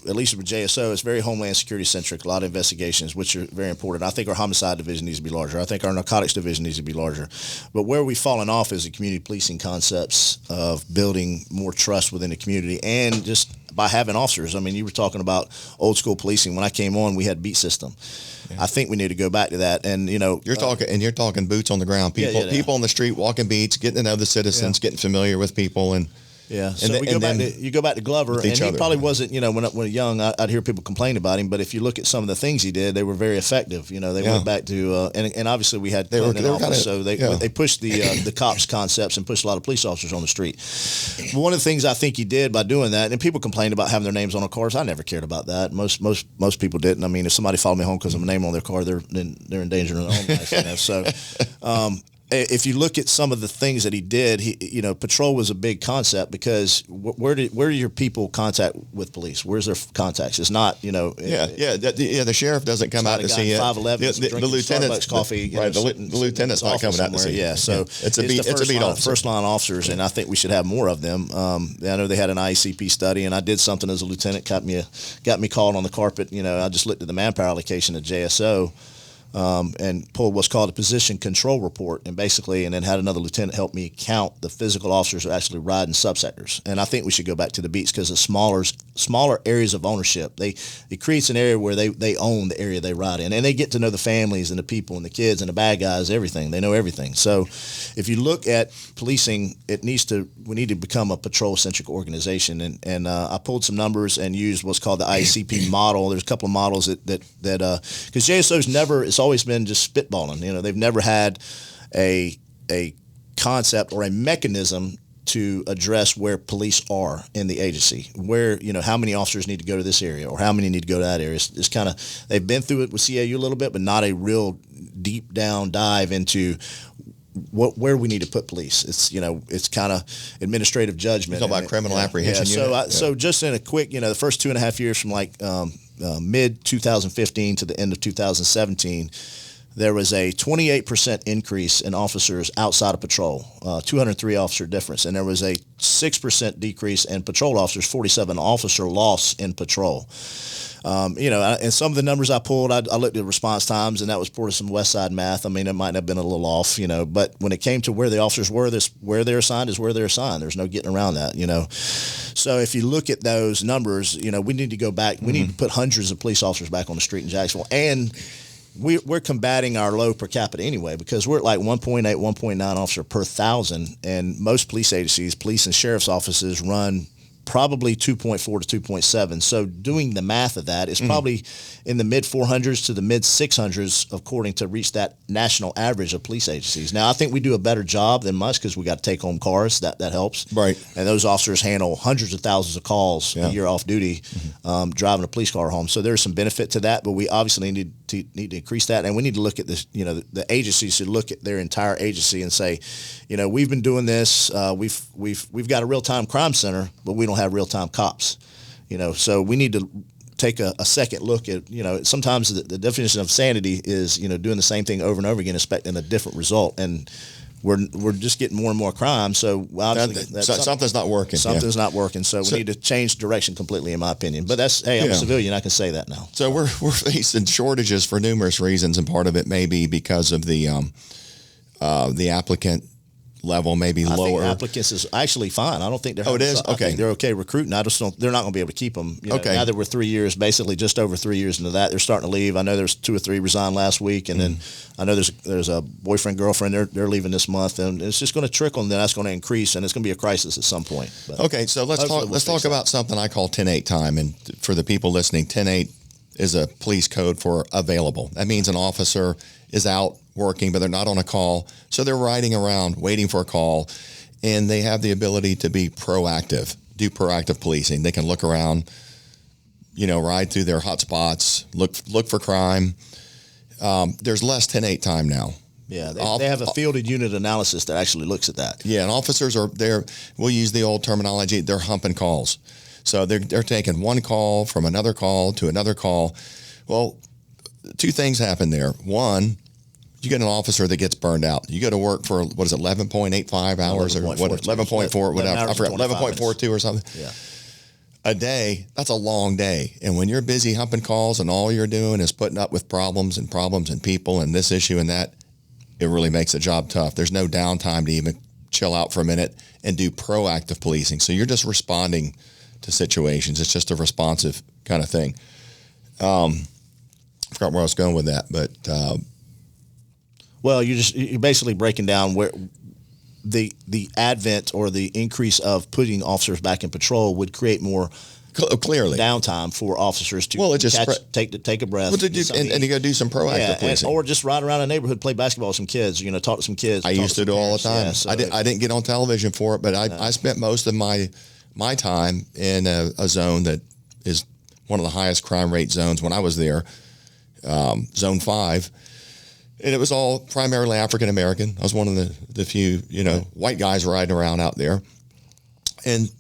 At least with JSO, it's very Homeland Security centric, a lot of investigations, which are very important. I think our homicide division needs to be larger. I think our narcotics division needs to be larger. But where we've fallen off is the community policing concepts of building more trust within the community and just by having officers. I mean, you were talking about old school policing. When I came on, we had beat system. Yeah. I think we need to go back to that. And you're talking boots on the ground, people on the street walking beats, getting to know the citizens, getting familiar with people, and yeah. So you go back to Glover, and he probably wasn't. When young, I'd hear people complain about him. But if you look at some of the things he did, they were very effective. They went back to and obviously we had Clinton in office, so they pushed the cops concepts and pushed a lot of police officers on the street. But one of the things I think he did by doing that, and people complained about having their names on the cars. I never cared about that. Most people didn't. I mean, if somebody followed me home because of my name on their car, they're in danger of their own life. So. If you look at some of the things that he did, patrol was a big concept because where do your people contact with police? Where's their contacts? It's not, The sheriff doesn't come out to see you. 5'11", the lieutenant's coffee. The lieutenant's not coming out to see you. Yeah, so it's a beat officer. First line officers, and I think we should have more of them. I know they had an IECP study, and I did something as a lieutenant. Got me called on the carpet. I just looked at the manpower allocation at JSO. And pulled what's called a position control report, and then had another lieutenant help me count the physical officers who actually ride in subsectors. And I think we should go back to the beats because the smaller areas of ownership, it creates an area where they own the area they ride in, and they get to know the families and the people and the kids and the bad guys, everything. They know everything. So if you look at policing, we need to become a patrol centric organization. And I pulled some numbers and used what's called the ICP model. There's a couple of models that because JSO's it's always been just spitballing. They've never had a concept or a mechanism to address where police are in the agency, where how many officers need to go to this area or how many need to go to that area. It's kind of, they've been through it with CAU a little bit, but not a real deep down dive into where we need to put police. It's kind of administrative judgment. Talk about criminal apprehension. So just in a quick, the first 2.5 years from mid 2015 to the end of 2017, there was a 28% increase in officers outside of patrol, 203 officer difference, and there was a 6% decrease in patrol officers, 47 officer loss in patrol. And some of the numbers I pulled, I looked at response times, and that was part of some West Side math. I mean, it might have been a little off, but when it came to where the officers were, where they're assigned is where they're assigned. There's no getting around that, So if you look at those numbers, we need to go back. We need to put hundreds of police officers back on the street in Jacksonville, and we're combating our low per capita anyway because we're at like 1.8, 1.9 officer per 1,000, and most police agencies, police and sheriff's offices run probably 2.4 to 2.7. So doing the math of that is probably in the mid 400s to the mid 600s, according to reach that national average of police agencies. Now, I think we do a better job than most because we got to take home cars. That helps. Right. And those officers handle hundreds of thousands of calls a year off duty, driving a police car home. So there's some benefit to that, but we obviously need to increase that. And we need to look at this, the agencies should look at their entire agency and say, we've been doing this. We've got a real-time crime center, but we don't have real-time cops, so we need to take a second look at, sometimes the definition of sanity is, doing the same thing over and over again, expecting a different result. And we're just getting more and more crime. So something's not working. Something's not working. So we need to change direction completely, in my opinion. But I'm a civilian. I can say that now. So we're facing shortages for numerous reasons, and part of it may be because of the applicant level maybe lower. I think applicants is actually fine. I don't think they're. Oh, it is? Okay. They're okay recruiting. I just don't. They're not going to be able to keep them. Okay. Now that we're 3 years, basically just over 3 years into that, they're starting to leave. I know there's 2 or 3 resigned last week, and then I know there's a boyfriend girlfriend. They're leaving this month, and it's just going to trickle, and then that's going to increase, and it's going to be a crisis at some point. But okay, so let's talk about something I call 10-8 time, and for the people listening, 10-8 is a police code for available. That means an officer is out working, but they're not on a call, so they're riding around waiting for a call. and they have the ability to be proactive, do proactive policing. They can look around, ride through their hot spots, look for crime. There's less 10-8 time now. Yeah, they have a fielded unit analysis that actually looks at that. Yeah, and officers are there. We'll use the old terminology. They're humping calls, so they're taking one call from another call to another call. Well, two things happen there. One, you get an officer that gets burned out. You go to work for 11.85 hours or what? 11.4, whatever. I forgot 11.42 or something. Yeah. A day, that's a long day. And when you're busy humping calls and all you're doing is putting up with problems and people and this issue and that, it really makes the job tough. There's no downtime to even chill out for a minute and do proactive policing. So you're just responding to situations. It's just a responsive kind of thing. I forgot where I was going with that, but well, you're basically breaking down where the advent or the increase of putting officers back in patrol would create more clearly downtime for officers to take a breath, and to go do some proactive policing, or just ride around a neighborhood, play basketball with some kids, talk to some kids. I used to do all the time. Yeah, so I didn't get on television for it, but I spent most of my time in a zone that is one of the highest crime rate zones when I was there, Zone 5. And it was all primarily African American. I was one of the few, white guys riding around out there. And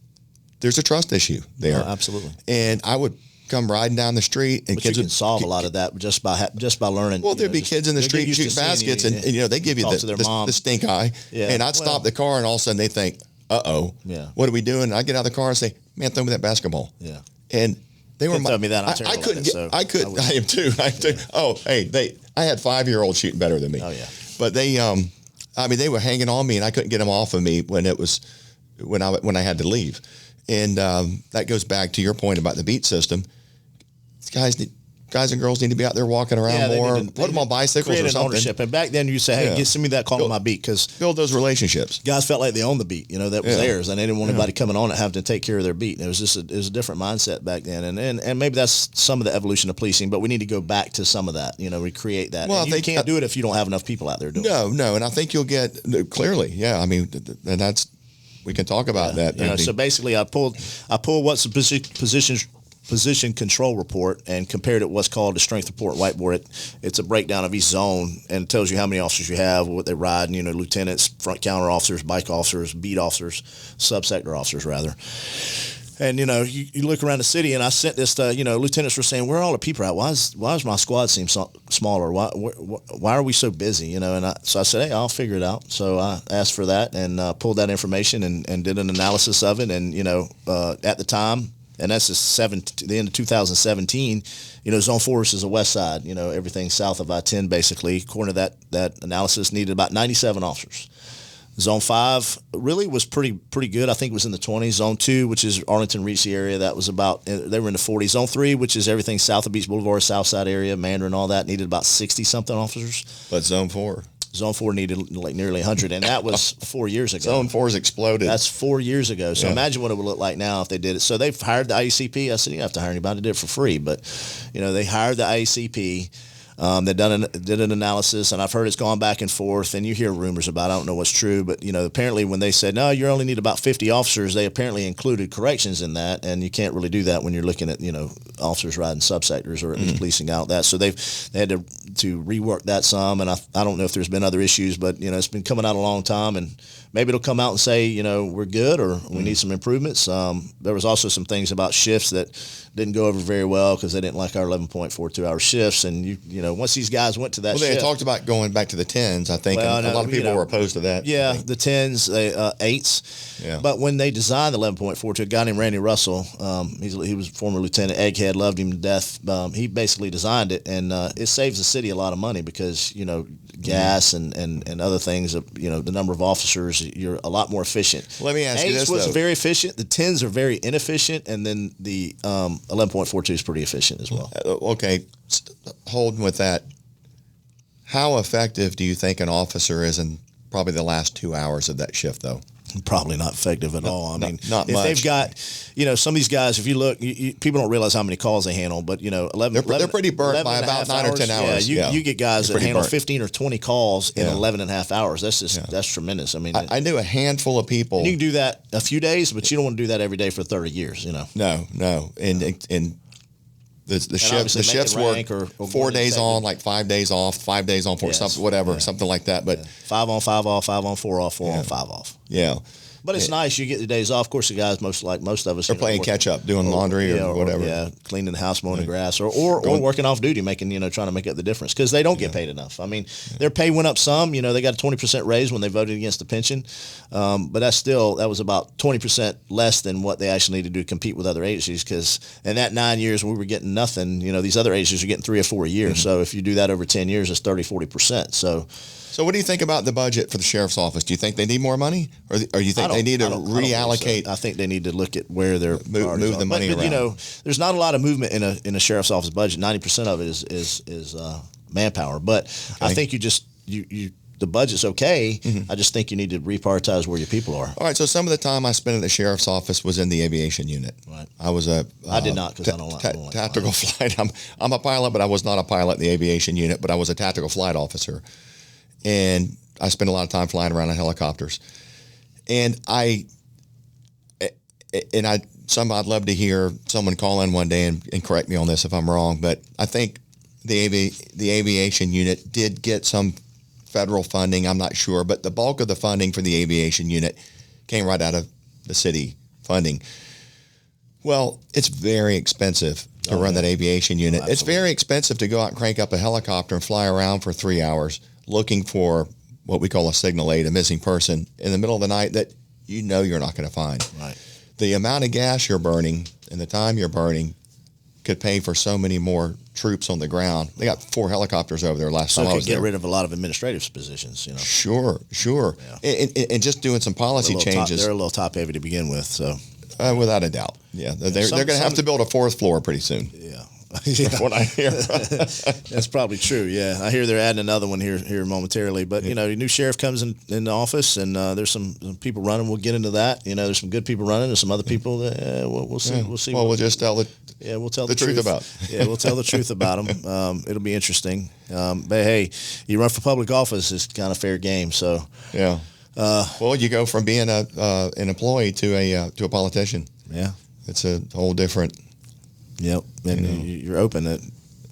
there's a trust issue there. Oh, absolutely. And I would come riding down the street, and but kids you can solve a lot of that just by learning. Well, there'd be kids in the street shooting baskets, and they give you the stink eye. Yeah. And I'd stop the car, and all of a sudden they think, "Uh-oh, what are we doing?" And I get out of the car and say, "Man, throw me that basketball." Yeah. And they were tell me that. I couldn't. I am too. Oh, hey, I had 5-year-olds shooting better than me. Oh yeah. But they they were hanging on me, and I couldn't get them off of me when I had to leave. And that goes back to your point about the beat system. Guys and girls need to be out there walking around more. Put them on bicycles or something. Ownership. And back then you say, "Hey, send me that call on my beat," because build those relationships. Guys felt like they owned the beat. That was theirs, and they didn't want anybody coming on it having to take care of their beat. And it was a different mindset back then. And maybe that's some of the evolution of policing. But we need to go back to some of that. Recreate that. Well, you can't do it if you don't have enough people out there doing it. No, and I think you'll get clearly. Yeah, I mean, and that's we can talk about that. So basically, I pulled what's the position control report and compared it what's called the strength report whiteboard. It's a breakdown of each zone and it tells you how many officers you have, what they ride, lieutenants, front counter officers, bike officers, beat officers, subsector officers rather. And you look around the city, and I sent this to lieutenants were saying, "Where are all the people at? Why does my squad seem smaller? Why are we so busy?" So I said, "Hey, I'll figure it out." So I asked for that and pulled that information and did an analysis of it. And at the time, and that's the end of 2017. Zone 4 is the west side. Everything south of I-10 basically. According to that analysis, needed about 97 officers. Zone 5 really was pretty good. I think it was in the 20s. Zone 2, which is Arlington Regency area, that was they were in the 40s. Zone 3, which is everything south of Beach Boulevard, south side area, Mandarin, all that, needed about 60-something officers. But Zone 4 needed like nearly 100, and that was 4 years ago. Zone 4's exploded. That's 4 years ago. So imagine what it would look like now if they did it. So they've hired the IECP. I said, you don't have to hire anybody. They did it for free. But, they hired the IECP. They did an analysis, and I've heard it's gone back and forth, and you hear rumors about it. I don't know what's true, but, apparently when they said, no, you only need about 50 officers, they apparently included corrections in that, and you can't really do that when you're looking at, officers riding subsectors or at least policing out that. So they had to rework that some, and I don't know if there's been other issues, but, it's been coming out a long time, and maybe it'll come out and say, we're good or we need some improvements. There was also some things about shifts that didn't go over very well because they didn't like our 11.42-hour shifts, and, once these guys went to that shift. They talked about going back to the 10s, I think, and a lot of people were opposed to that. Yeah, the 10s, 8s. Yeah. But when they designed the 11.42, a guy named Randy Russell, he was a former lieutenant, egghead, loved him to death. He basically designed it, and it saves the city a lot of money because, gas and other things, the number of officers, you're a lot more efficient. Let me ask you this, 8s was very efficient. The 10s are very inefficient, and then the 11.42 is pretty efficient as well. Okay, holding with that, how effective do you think an officer is in probably the last 2 hours of that shift, though? Probably not effective at all. I mean, not if much. they've got, some of these guys, if you look, people don't realize how many calls they handle, but, 11, They're pretty burnt by about 9 or 10 hours. Yeah, you get guys that handle burnt. 15 or 20 calls in 11 and a half hours. That's tremendous. I mean, I knew a handful of people. you can do that a few days, but you don't want to do that every day for 30 years, No. And the shifts rank work or 4 days effective. on, like 5 days off, 5 days on, something like that. But 5 on, 5 off, 5 on, 4 off, 4 on, 5 off. yeah. But it's nice you get the days off. Of course, the guys most of us They're playing catch up, doing laundry or whatever. Cleaning the house, mowing the grass, or working off duty, making trying to make up the difference because they don't get paid enough. I mean, their pay went up some. They got a 20% raise when they voted against the pension, but that was about 20% less than what they actually need to do to compete with other agencies. Because in that 9 years we were getting nothing. These other agencies are getting 3 or 4 a year. So if you do that over 10 years, it's 30-40%. So what do you think about the budget for the sheriff's office? Do you think they need more money, or you think they need to reallocate? I think they need to look at where they're move the money around. But there's not a lot of movement in a sheriff's office budget. 90% of it is manpower. But I think the budget's okay. I just think you need to reprioritize where your people are. All right. So some of the time I spent at the sheriff's office was in the aviation unit. Right. I was I did not because I don't like tactical flight. I'm a pilot, but I was not a pilot in the aviation unit. But I was a tactical flight officer. And I spent a lot of time flying around in helicopters. And I'd love to hear someone call in one day and correct me on this if I'm wrong, but I think the aviation unit did get some federal funding. I'm not sure, but the bulk of the funding for the aviation unit came right out of the city funding. Well, it's very expensive to run that aviation unit. It's very expensive to go out and crank up a helicopter and fly around for 3 hours looking for what we call a signal aid, a missing person, in the middle of the night that you're not going to find. Right. The amount of gas you're burning and the time you're burning could pay for so many more troops on the ground. They got 4 helicopters over there last time I was there. Get rid of a lot of administrative positions. Sure. Yeah. And just doing some policy changes. They're a little top heavy to begin with, so. Without a doubt. Yeah. They're going to have to build a 4th floor pretty soon. Yeah. From what I hear. That's probably true. Yeah, I hear they're adding another one here momentarily. But a new sheriff comes in the office, and there's some people running. We'll get into that. There's some good people running, and some other people. We'll see. We'll see. Well, we'll just tell it. Yeah, we'll tell the truth about. Yeah, we'll tell the truth about them. It'll be interesting. But hey, you run for public office, it's kind of fair game. So yeah. Well, you go from being an employee to a politician. Yeah, it's a whole different. Yep, and you're open.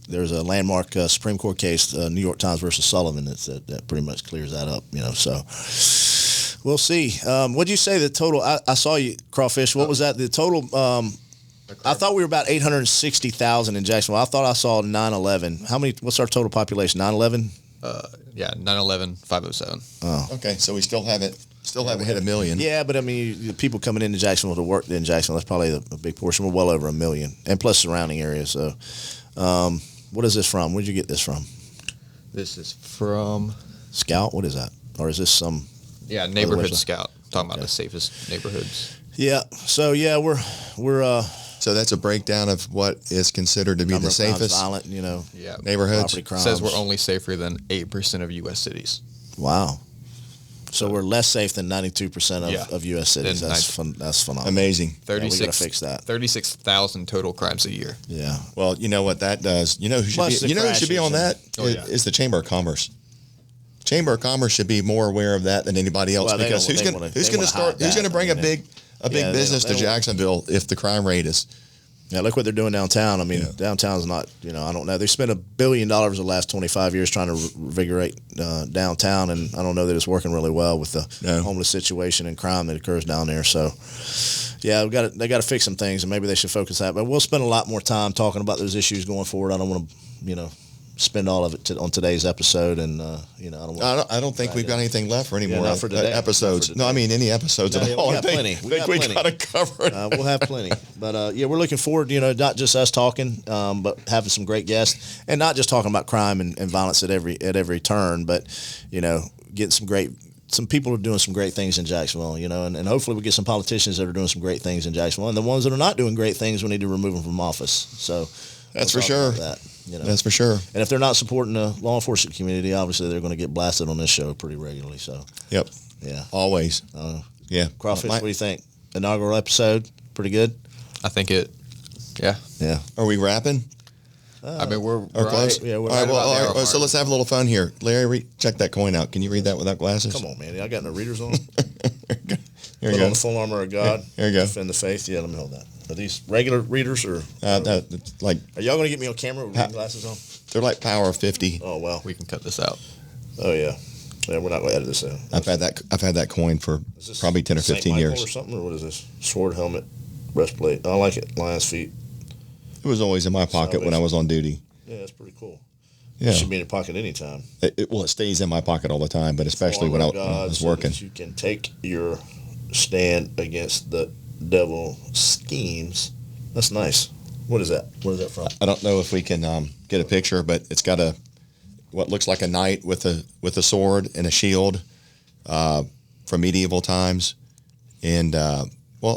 There's a landmark Supreme Court case, New York Times versus Sullivan, that pretty much clears that up. So we'll see. What'd you say the total? I saw you crawfish. What was that? The total. I thought we were about 860,000 in Jacksonville. I thought I saw 911. How many? What's our total population? 911. 911 507. Oh, okay. So we still haven't hit 1 million. Yeah, but I mean, the people coming into Jacksonville to work in Jacksonville, that's probably a big portion. We're well over 1 million, and plus surrounding areas. So, what is this from? Where'd you get this from? This is from Scout. What is that? Or is this some? Yeah, Neighborhood Scout. Talking about the safest neighborhoods. Yeah. So yeah, we're. So that's a breakdown of what is considered to be the safest violent, neighborhoods. Property crimes. Says we're only safer than 8% of U.S. cities. Wow. So we're less safe than 92% of U.S. cities. That's phenomenal. Amazing. 36. We got to fix that. 36,000 total crimes a year. Yeah. Well, you know what that does. You know who should be on that? Is the Chamber of Commerce. Chamber of Commerce should be more aware of that than anybody else, because who's going to bring a big business to Jacksonville if the crime rate is. Yeah, look what they're doing downtown. I mean, downtown's not, I don't know. They spent $1 billion the last 25 years trying to revigorate downtown, and I don't know that it's working really well with the homeless situation and crime that occurs down there. So, yeah, they got to fix some things, and maybe they should focus that. But we'll spend a lot more time talking about those issues going forward. I don't want to, spend all of it on today's episode, and I don't think we've got anything left for any more episodes. No, I mean any episodes at all. We got plenty. We got it covered. We'll have plenty. But we're looking forward, not just us talking, but having some great guests, and not just talking about crime and violence at every turn, but getting some people are doing some great things in Jacksonville, and hopefully we get some politicians that are doing some great things in Jacksonville, and the ones that are not doing great things, we need to remove them from office. So that's for sure. That's for sure. And if they're not supporting the law enforcement community, obviously they're going to get blasted on this show pretty regularly. So. Yep. Yeah. Always. Yeah. Crawfish, what do you think? Inaugural episode, pretty good? I think yeah. Yeah. Are we wrapping? I mean, we're Or close? Yeah, we're all right, right well, about there. all right, so let's have a little fun here. Larry, check that coin out. Can you read that without glasses? Come on, man. I got no readers on. Here Put you go. on the full armor of God. Here you go. Defend the faith. Yeah, let me hold that. Are these regular readers or? It's like Are y'all going to get me on camera with reading glasses on? they're like Power of 50. Oh, well. we can cut this out. Oh, yeah. Yeah, we're not going to edit this out. I've had that coin for Is this probably 10 or Saint 15 Michael years. or something, or what is this? Sword, helmet, breastplate. I like it. Lion's feet. It was always in my pocket when I was on duty. Yeah, that's pretty cool. Yeah. It should be in your pocket anytime. It stays in my pocket all the time, but especially when I was so working. that you can take your stand against the devil schemes. That's nice. What is that? What is that from? I don't know if we can get a picture, but it's got what looks like a knight with a sword and a shield from medieval times, and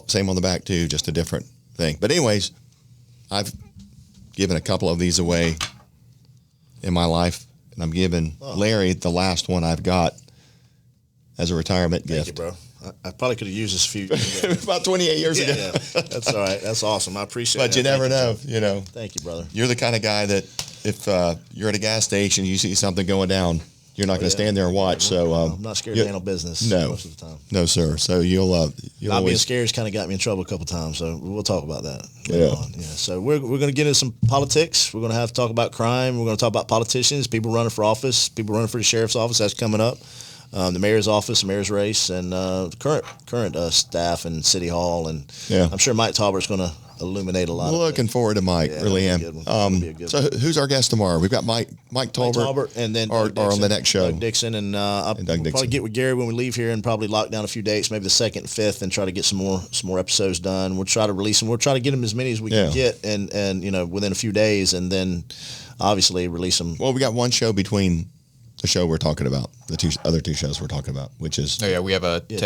same on the back too, just a different thing. But anyways, I've given a couple of these away in my life, and I'm giving Larry the last one I've got as a retirement Thank gift. you, bro. I probably could have used this a few years ago. About 28 years ago. Yeah, that's all right. That's awesome. I appreciate it. But you never know, you know. Thank you, brother. You're the kind of guy that if you're at a gas station, you see something going down, you're not going to stand there and watch. So I'm not scared to handle business most of the time. No, sir. So you'll Not being always scared has kind of got me in trouble a couple times, so we'll talk about that Yeah. later on. Yeah. So we're going to get into some politics. We're going to have to talk about crime. We're going to talk about politicians, people running for office, people running for the sheriff's office. That's coming up. The mayor's office, the mayor's race, and current staff and city hall, and Yeah. I'm sure Mike Taubert's going to illuminate a lot. looking forward to Mike. Yeah, Really am. it'll be a good one. It'll be a good So who's our guest tomorrow? We've got Mike Tolbert, and then or Doug on the next show. Doug Dixon, and I'll Doug probably Dixon. get with Gary when we leave here and probably lock down a few dates, maybe the 2nd and 5th, and try to get some more episodes done. We'll try to release them. We'll try to get them as many as we can get, and within a few days, and then obviously release them. Well, we got one show between the show we're talking about, the other two shows we're talking about, which is Oh yeah, we have a TED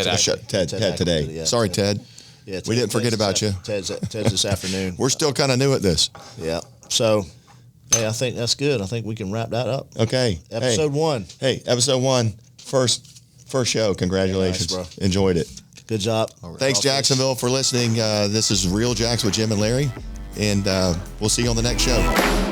Ted today. yeah. Sorry, Ted. Yeah, We didn't forget about you. Ted's this afternoon. We're still kind of new at this. Yeah. So, hey, I think that's good. I think we can wrap that up. Okay. Episode 1. Hey, episode 1, first show. Congratulations. Nice, bro. Enjoyed it. Good job. Thanks, Jacksonville, for listening. This is RealJax with Jim and Larry, and we'll see you on the next show.